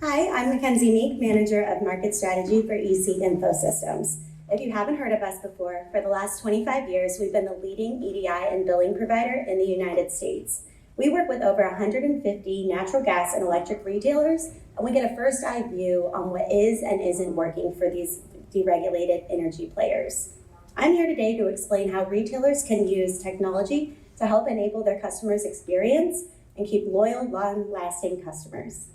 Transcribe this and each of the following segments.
Hi, I'm Mackenzie Meek, Manager of Market Strategy for EC Info Systems. If you haven't heard of us before, for the last 25 years, we've been the leading EDI and billing provider in the United States. We work with over 150 natural gas and electric retailers, and we get a first-eye view on what is and isn't working for these deregulated energy players. I'm here today to explain how retailers can use technology to help enable their customers' experience and keep loyal, long-lasting customers.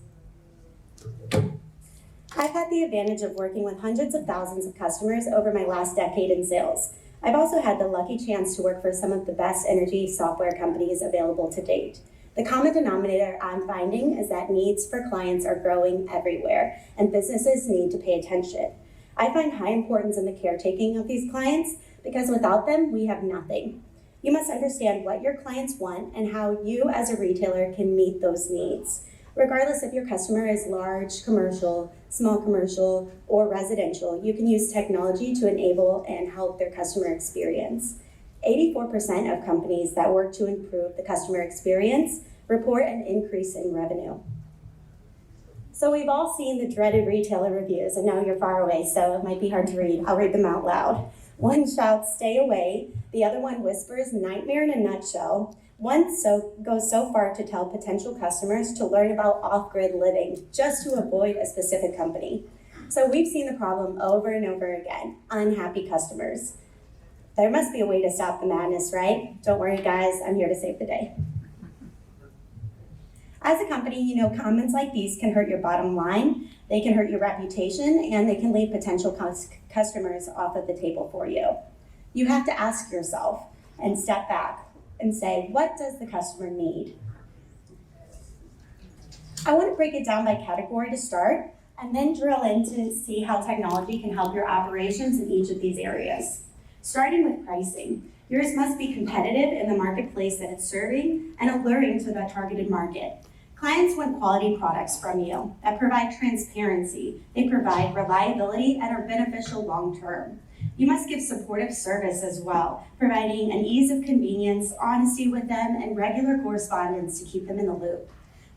I've had the advantage of working with hundreds of thousands of customers over my last decade in sales. I've also had the lucky chance to work for some of the best energy software companies available to date. The common denominator I'm finding is that needs for clients are growing everywhere, and businesses need to pay attention. I find high importance in the caretaking of these clients because without them, we have nothing. You must understand what your clients want and how you as a retailer can meet those needs. Regardless if your customer is large commercial, small commercial, or residential, you can use technology to enable and help their customer experience. 84% of companies that work to improve the customer experience report an increase in revenue. So we've all seen the dreaded retailer reviews. I know you're far away, so it might be hard to read. I'll read them out loud. One shouts, "Stay away." The other one whispers, "Nightmare in a nutshell." One goes so far to tell potential customers to learn about off-grid living just to avoid a specific company. So we've seen the problem over and over again, unhappy customers. There must be a way to stop the madness, right? Don't worry guys, I'm here to save the day. As a company, you know comments like these can hurt your bottom line, they can hurt your reputation, and they can leave potential customers off of the table for you. You have to ask yourself and step back and say, what does the customer need? I want to break it down by category to start, and then drill in to see how technology can help your operations in each of these areas. Starting with pricing, yours must be competitive in the marketplace that it's serving and alluring to that targeted market. Clients want quality products from you that provide transparency, they provide reliability, and are beneficial long-term. You must give supportive service as well, providing an ease of convenience, honesty with them, and regular correspondence to keep them in the loop.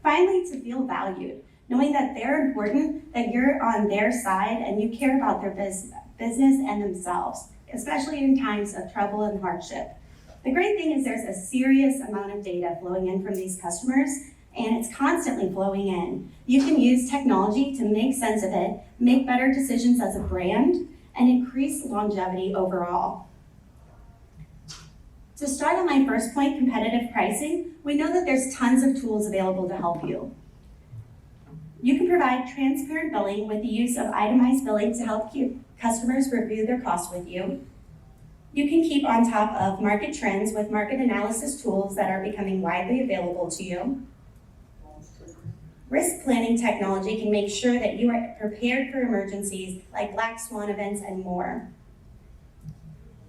Finally, to feel valued, knowing that they're important, that you're on their side, and you care about their business and themselves, especially in times of trouble and hardship. The great thing is there's a serious amount of data flowing in from these customers, and it's constantly flowing in. You can use technology to make sense of it, make better decisions as a brand, and increase longevity overall. To start on my first point, competitive pricing, we know that there's tons of tools available to help you. You can provide transparent billing with the use of itemized billing to help keep customers review their costs with you. You can keep on top of market trends with market analysis tools that are becoming widely available to you. Risk planning technology can make sure that you are prepared for emergencies like black swan events and more.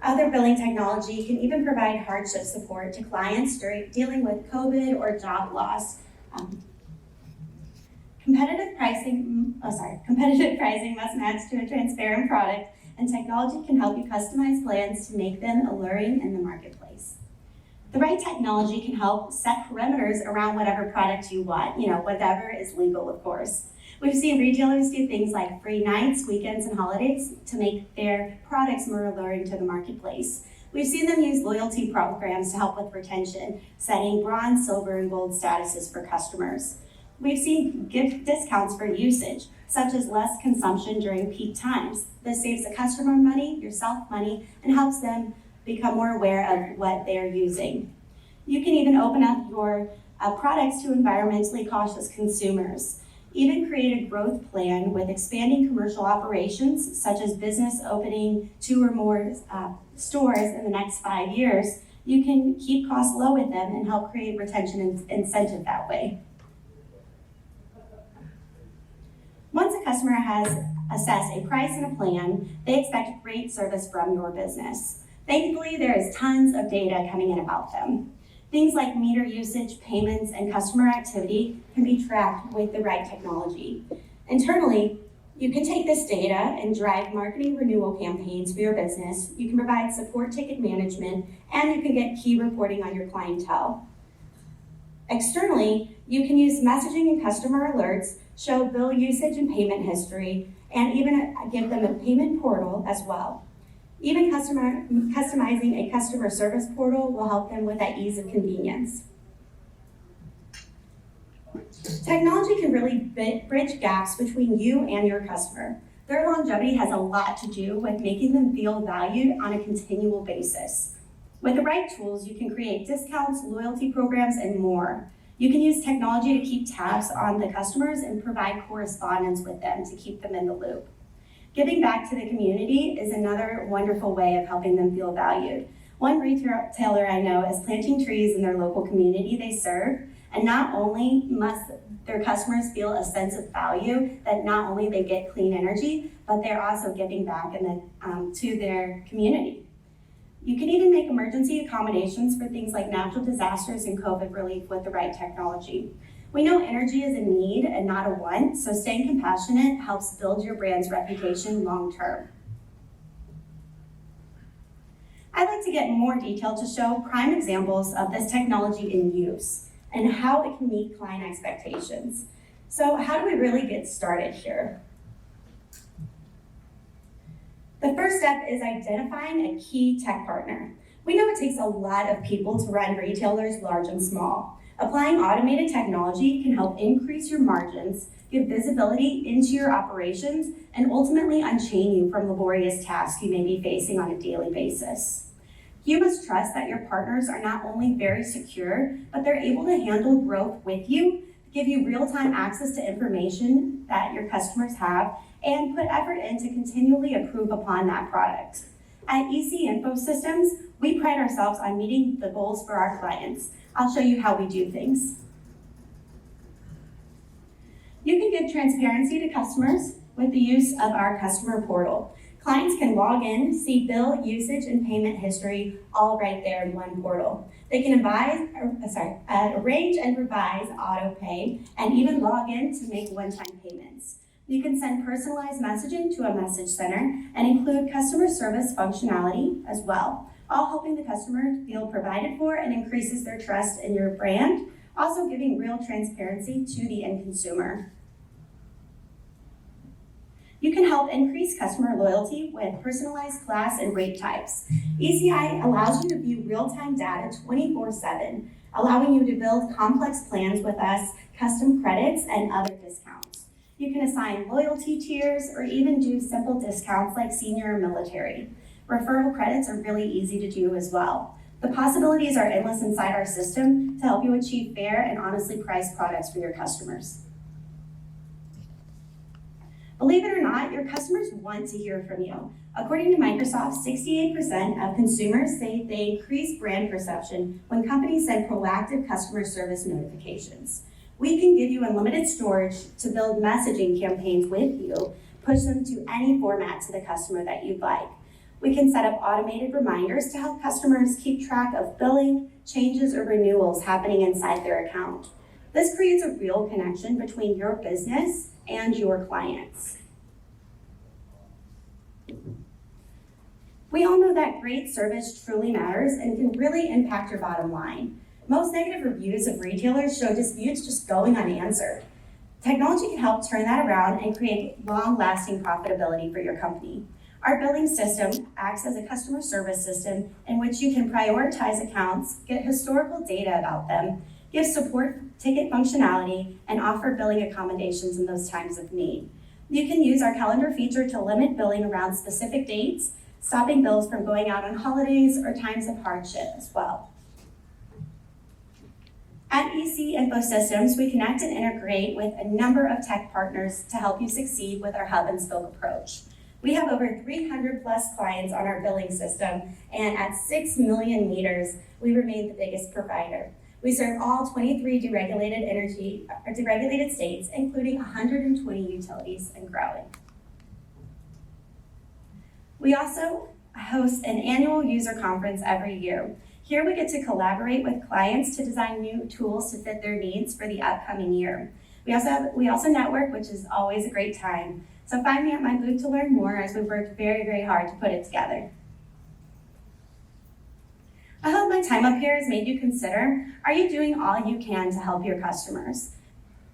Other billing technology can even provide hardship support to clients during dealing with COVID or job loss. Competitive pricing must match to a transparent product, and technology can help you customize plans to make them alluring in the marketplace. The right technology can help set parameters around whatever product you want, whatever is legal, of course. We've seen retailers do things like free nights, weekends, and holidays to make their products more alluring to the marketplace. We've seen them use loyalty programs to help with retention, setting bronze, silver, and gold statuses for customers. We've seen gift discounts for usage, such as less consumption during peak times. This saves the customer money, yourself money, and helps them become more aware of what they're using. You can even open up your products to environmentally cautious consumers. Even create a growth plan with expanding commercial operations, such as business opening 2 or more stores in the next 5 years. You can keep costs low with them and help create retention and incentive that way. Once a customer has assessed a price and a plan, they expect great service from your business. Thankfully, there is tons of data coming in about them. Things like meter usage, payments, and customer activity can be tracked with the right technology. Internally, you can take this data and drive marketing renewal campaigns for your business. You can provide support ticket management, and you can get key reporting on your clientele. Externally, you can use messaging and customer alerts show bill usage and payment history, and even give them a payment portal as well. Even customizing a customer service portal will help them with that ease of convenience. Technology can really bridge gaps between you and your customer. Their longevity has a lot to do with making them feel valued on a continual basis. With the right tools, you can create discounts, loyalty programs, and more. You can use technology to keep tabs on the customers and provide correspondence with them to keep them in the loop. Giving back to the community is another wonderful way of helping them feel valued. One retailer I know is planting trees in their local community they serve, and not only must their customers feel a sense of value that not only they get clean energy, but they're also giving back to their community. You can even make emergency accommodations for things like natural disasters and COVID relief with the right technology. We know energy is a need and not a want, so staying compassionate helps build your brand's reputation long term. I'd like to get more detail to show prime examples of this technology in use and how it can meet client expectations. So how do we really get started here? The first step is identifying a key tech partner. We know it takes a lot of people to run retailers large and small. Applying automated technology can help increase your margins, give visibility into your operations, and ultimately unchain you from laborious tasks you may be facing on a daily basis. You must trust that your partners are not only very secure, but they're able to handle growth with you, give you real-time access to information that your customers have, and put effort in to continually improve upon that product. At EC Info Systems, we pride ourselves on meeting the goals for our clients. I'll show you how we do things. You can give transparency to customers with the use of our customer portal. Clients can log in, see bill, usage, and payment history all right there in one portal. They can arrange and revise auto pay and even log in to make one-time payments. You can send personalized messaging to a message center and include customer service functionality as well, all helping the customer feel provided for and increases their trust in your brand, also giving real transparency to the end consumer. You can help increase customer loyalty with personalized class and rate types. ECI allows you to view real-time data 24/7, allowing you to build complex plans with us, custom credits, and other discounts. You can assign loyalty tiers or even do simple discounts like senior or military. Referral credits are really easy to do as well. The possibilities are endless inside our system to help you achieve fair and honestly priced products for your customers. Believe it or not, your customers want to hear from you. According to Microsoft, 68% of consumers say they increase brand perception when companies send proactive customer service notifications. We can give you unlimited storage to build messaging campaigns with you, push them to any format to the customer that you'd like. We can set up automated reminders to help customers keep track of billing, changes, or renewals happening inside their account. This creates a real connection between your business and your clients. We all know that great service truly matters and can really impact your bottom line. Most negative reviews of retailers show disputes just going unanswered. Technology can help turn that around and create long-lasting profitability for your company. Our billing system acts as a customer service system in which you can prioritize accounts, get historical data about them, give support ticket functionality, and offer billing accommodations in those times of need. You can use our calendar feature to limit billing around specific dates, stopping bills from going out on holidays or times of hardship as well. At EC Info Systems, we connect and integrate with a number of tech partners to help you succeed with our hub and spoke approach. We have over 300 plus clients on our billing system, and at 6 million meters, we remain the biggest provider. We serve all 23 deregulated states, including 120 utilities and growing. We also host an annual user conference every year. Here we get to collaborate with clients to design new tools to fit their needs for the upcoming year. We also network, which is always a great time. So find me at my booth to learn more, as we've worked very, very hard to put it together. I hope my time up here has made you consider, are you doing all you can to help your customers?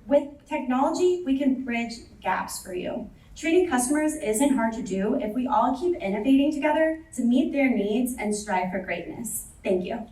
With technology, we can bridge gaps for you. Treating customers isn't hard to do if we all keep innovating together to meet their needs and strive for greatness. Thank you.